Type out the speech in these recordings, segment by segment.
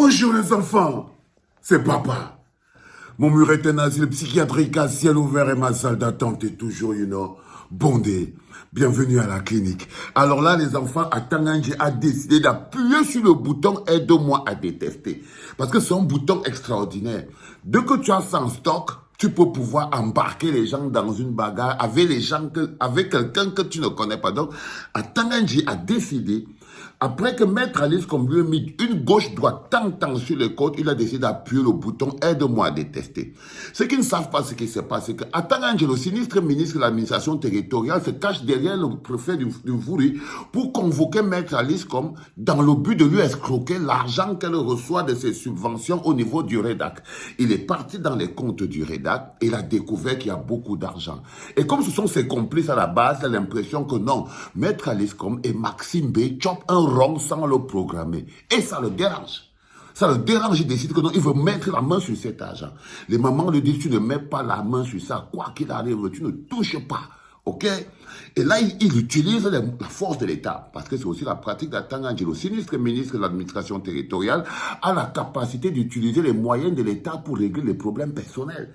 Bonjour les enfants, c'est papa. Mon mur est un asile psychiatrique à ciel ouvert et ma salle d'attente est toujours, bondée. Bienvenue à la clinique. Alors là, les enfants, Atanganji a décidé d'appuyer sur le bouton « Aide-moi à détester ». Parce que c'est un bouton extraordinaire. Dès que tu as ça en stock, tu peux pouvoir embarquer les gens dans une bagarre avec avec quelqu'un que tu ne connais pas. Donc, Atanganji a décidé, après que Maître Alice comme lui a mis une gauche-droite tant sur les côtes, il a décidé d'appuyer le bouton « Aide-moi à détester ». Ceux qui ne savent pas ce qui se passe, c'est que Atanganji, le sinistre ministre de l'administration territoriale, se cache derrière le préfet du Vouri pour convoquer Maître Alice comme dans le but de lui escroquer l'argent qu'elle reçoit de ses subventions au niveau du REDAC. Il est parti dans les comptes du REDAC et il a découvert qu'il y a beaucoup d'argent. Et comme ce sont ses complices à la base, il a l'impression que non, Maître Alice comme et Maxime B chopent un rond sans le programmer. Et ça le dérange. Ça le dérange, il décide que non, il veut mettre la main sur cet argent. Les mamans lui disent, tu ne mets pas la main sur ça, quoi qu'il arrive, tu ne touches pas. Ok? Et là, il utilise la force de l'État, parce que c'est aussi la pratique d'Atanganji, le sinistre ministre de l'administration territoriale, a la capacité d'utiliser les moyens de l'État pour régler les problèmes personnels.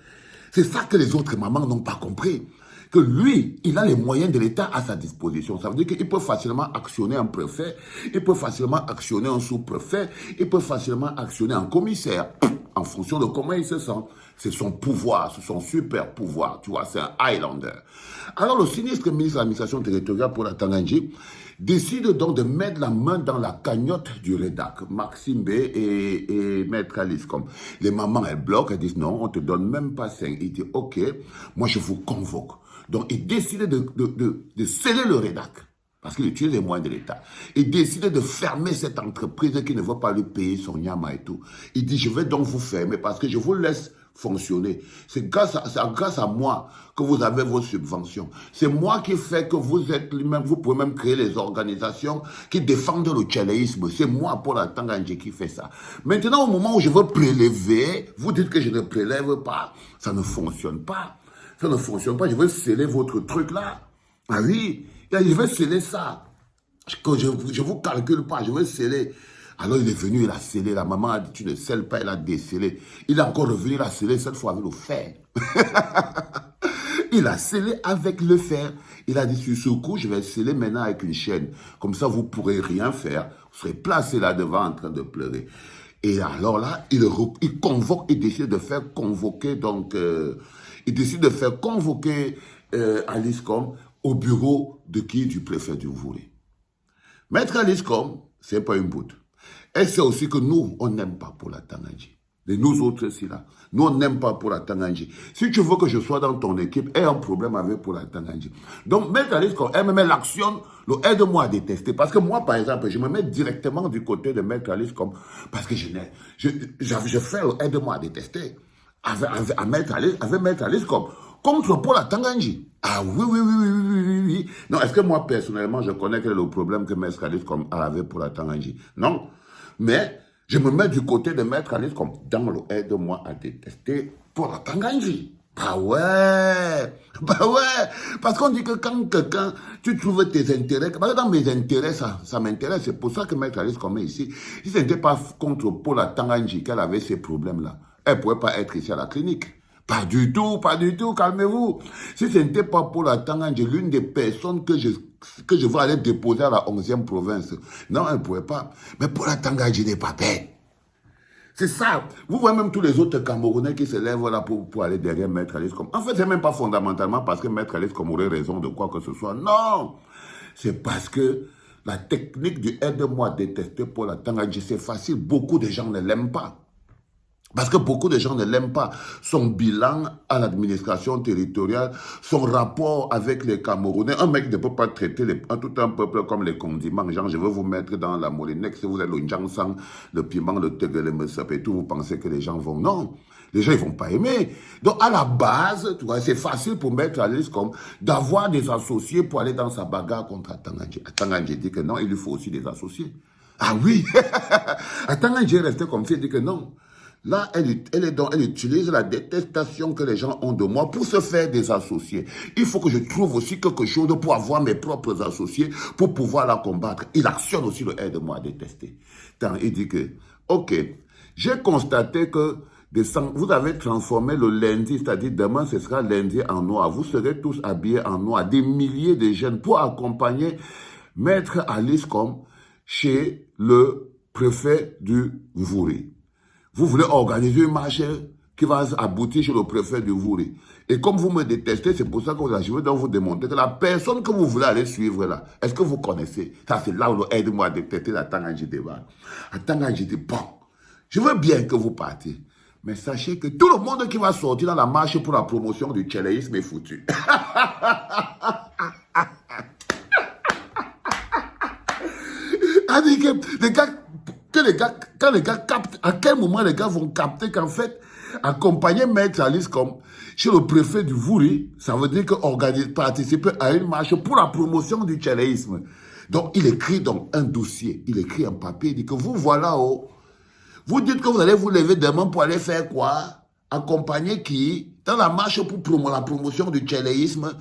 C'est ça que les autres mamans n'ont pas compris. Que lui, il a les moyens de l'État à sa disposition. Ça veut dire qu'il peut facilement actionner un préfet, il peut facilement actionner un sous-préfet, il peut facilement actionner un commissaire, en fonction de comment il se sent. C'est son pouvoir, c'est son super pouvoir, tu vois, c'est un Highlander. Alors le sinistre ministre de l'administration territoriale pour Atanganji décide donc de mettre la main dans la cagnotte du REDAC, Maxime B et Maître Alice. Comme les mamans, elles bloquent, elles disent non, on ne te donne même pas 5. Il dit ok, moi je vous convoque. Donc, il décide de sceller le REDAC, parce qu'il utilise les moyens de l'État. Il décide de fermer cette entreprise qui ne veut pas lui payer son nyama et tout. Il dit, je vais donc vous fermer parce que je vous laisse fonctionner. C'est grâce à moi que vous avez vos subventions. C'est moi qui fais que vous êtes lui-même, vous pouvez même créer les organisations qui défendent le tchéléisme. C'est moi, Paul Atanganji, qui fait ça. Maintenant, au moment où je veux prélever, vous dites que je ne prélève pas. Ça ne fonctionne pas. Ça ne fonctionne pas, je vais sceller votre truc là. Ah oui, je vais sceller ça. Que je ne vous calcule pas, je vais sceller. Alors il est venu, il a scellé. La maman a dit, tu ne scelles pas, il a décellé. Il est encore revenu, il a scellé cette fois avec le fer. Il a scellé avec le fer. Il a dit, sur ce coup, je vais sceller maintenant avec une chaîne. Comme ça, vous ne pourrez rien faire. Vous serez placé là devant en train de pleurer. Et alors là, il convoque, il décide de faire convoquer donc... il décide de faire convoquer Alice Com au bureau de qui? Du préfet du Vouri. Maître Alice Com, c'est pas une boute. Elle sait aussi que nous, on n'aime pas pour la Tanganji. Et nous autres, ici là, nous, on n'aime pas pour la Tanganji. Si tu veux que je sois dans ton équipe, il y a un problème avec pour la Tanganji. Donc, Maître Alice Com, elle me met l'action, aide-moi à détester. Parce que moi, par exemple, je me mets directement du côté de Maître Alice Com, parce que je fais aide-moi à détester. Avec Maître Alice comme contre Paul Atanganji. Ah oui. Non, est-ce que moi, personnellement, je connais quel est le problème que Maître Alice comme avait pour Atanganji? Non. Mais je me mets du côté de Maître Alice comme dans le aide-moi à détester Paul Atanganji. Bah ouais. Parce qu'on dit que quand quelqu'un, tu trouves tes intérêts, parce que dans mes intérêts, ça m'intéresse. C'est pour ça que Maître Alice comme est ici. Si ce n'était pas contre Paul Atanganji qu'elle avait ces problèmes-là, elle ne pourrait pas être ici à la clinique. Pas du tout, calmez-vous. Si ce n'était pas pour la Tanganji, l'une des personnes que je vais aller déposer à la 11e province, non, elle ne pourrait pas. Mais pour la Tanganji n'est pas bête. C'est ça. Vous voyez même tous les autres Camerounais qui se lèvent là pour aller derrière Maître Alice comme. En fait, ce n'est même pas fondamentalement parce que Maître Alice comme aurait raison de quoi que ce soit. Non. C'est parce que la technique du aide-moi à détester pour la Tanganji, c'est facile. Beaucoup de gens ne l'aiment pas. Parce que beaucoup de gens ne l'aiment pas. Son bilan à l'administration territoriale, son rapport avec les Camerounais. Un mec ne peut pas traiter tout un peuple comme les condiments. Genre, je veux vous mettre dans la molinex, si vous êtes le njangsang, le piment, le tegelemesap et tout, vous pensez que les gens vont... Non, les gens, ils vont pas aimer. Donc, à la base, tu vois, c'est facile pour mettre à l'aise comme d'avoir des associés pour aller dans sa bagarre contre Atanganji. Atanganji dit que non, il lui faut aussi des associés. Ah oui. Atanganji est resté comme ça, il dit que non. Là, elle utilise la détestation que les gens ont de moi pour se faire des associés. Il faut que je trouve aussi quelque chose pour avoir mes propres associés pour pouvoir la combattre. Il actionne aussi le aide-moi à détester. Il dit que, ok, J'ai constaté que vous avez transformé le lundi, c'est-à-dire demain, ce sera lundi en noir. Vous serez tous habillés en noir. Des milliers de jeunes pour accompagner Maître Alice comme chez le préfet du Vouri. Vous voulez organiser une marche qui va aboutir chez le préfet du Vouri. Et comme vous me détestez, c'est pour ça que je vais donc vous démontrer que la personne que vous voulez aller suivre là, est-ce que vous connaissez? Ça, c'est là où aide-moi à détecter la Tanganji débat. La Tanganji dit, bon, je veux bien que vous partiez. Mais sachez que tout le monde qui va sortir dans la marche pour la promotion du tchéléisme est foutu. C'est-à-dire que quand les gars captent, à quel moment les gars vont capter qu'en fait, accompagner Maître Alice comme chez le préfet du Vouri, ça veut dire que participer à une marche pour la promotion du tchéléisme. Donc, il écrit donc un dossier, il écrit un papier, il dit que vous voilà, vous dites que vous allez vous lever demain pour aller faire quoi? Accompagner qui? Dans la marche pour la promotion du tchéléisme,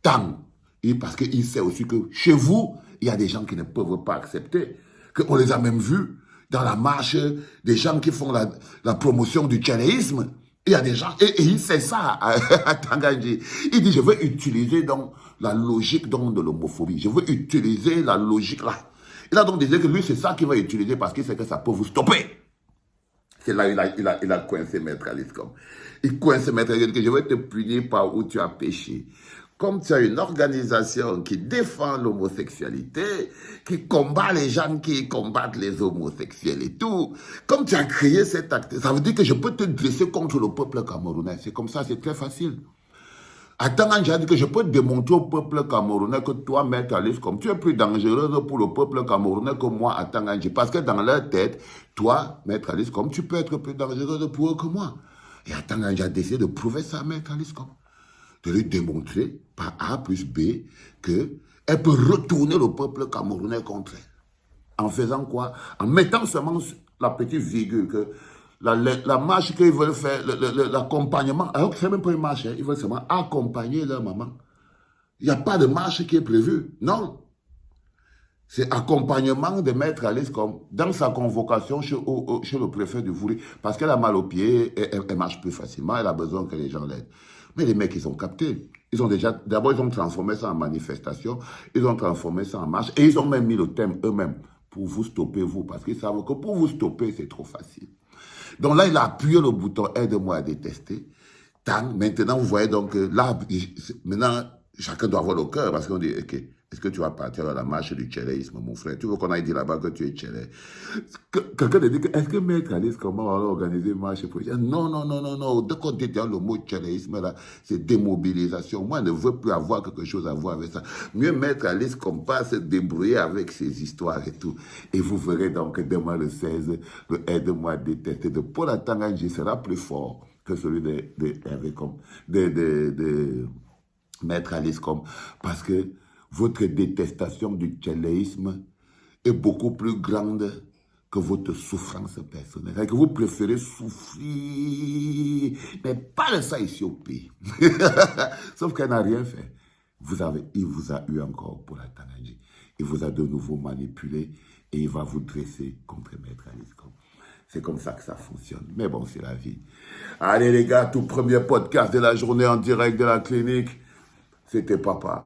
tant. Et parce qu'il sait aussi que chez vous, il y a des gens qui ne peuvent pas accepter. Qu'on les a même vus dans la marche, des gens qui font la promotion du tchéléisme. Il y a des gens, et il sait ça à Tanganji. Il dit, je veux utiliser donc la logique donc de l'homophobie. Je veux utiliser la logique là. Il a donc dit que lui, c'est ça qu'il va utiliser parce qu'il sait que ça peut vous stopper. C'est là il a coincé Maître Alice comme. Il coince Maître Alice que je vais te punir par où tu as péché. Comme tu as une organisation qui défend l'homosexualité, qui combat les gens qui combattent les homosexuels et tout, comme tu as créé cet acte, ça veut dire que je peux te dresser contre le peuple camerounais. C'est comme ça, c'est très facile. Attends, j'ai dit que je peux démontrer au peuple camerounais que toi, Maître Alice, comme tu es plus dangereux pour le peuple camerounais que moi, à Tanganji. Parce que dans leur tête, toi, Maître Alice, comme tu peux être plus dangereux pour eux que moi. Et à Tanganji a décidé de prouver ça à Maître Alice, comme. De lui démontrer par A plus B qu'elle peut retourner le peuple camerounais contre elle. En faisant quoi? En mettant seulement la petite virgule que la marche qu'ils veulent faire, l'accompagnement, alors que c'est même pas une marche, ils veulent seulement accompagner leur maman. Il n'y a pas de marche qui est prévue, non. C'est accompagnement de Maître Alice comme dans sa convocation chez le préfet du Vouri, parce qu'elle a mal aux pieds, elle marche plus facilement, elle a besoin que les gens l'aident. Mais les mecs, ils ont capté. D'abord, ils ont transformé ça en manifestation, ils ont transformé ça en marche, et ils ont même mis le thème eux-mêmes pour vous stopper, vous, parce qu'ils savent que pour vous stopper, c'est trop facile. Donc là, il a appuyé le bouton « Aide-moi à détester ». Maintenant, vous voyez donc là, maintenant, chacun doit avoir le cœur, parce qu'on dit « Ok, est-ce que tu vas partir à la marche du tchéléisme, mon frère? Tu veux qu'on aille dire là-bas que tu es tchélé ?» Quelqu'un te dit « Est-ce que Maître Alice, comment on va organiser une marche pour tchéléisme ?» Non, non, non, non, non. Dès qu'on dit le mot tchéléisme, là, c'est démobilisation. Moi, je ne veux plus avoir quelque chose à voir avec ça. Mieux Maître Alice qu'on passe se débrouiller avec ses histoires et tout. Et vous verrez donc demain le 16, le Aide-moi à détester de Paul Tanganji sera plus fort que celui de Maître Alice comme. Parce que votre détestation du tchéléisme est beaucoup plus grande que votre souffrance personnelle. Et que vous préférez souffrir, mais pas de ça ici au pays. Sauf qu'elle n'a rien fait. Il vous a eu encore pour la Tanganji. Il vous a de nouveau manipulé et il va vous dresser contre Maître Alice. C'est comme ça que ça fonctionne. Mais bon, c'est la vie. Allez les gars, tout premier podcast de la journée en direct de la clinique. C'était papa.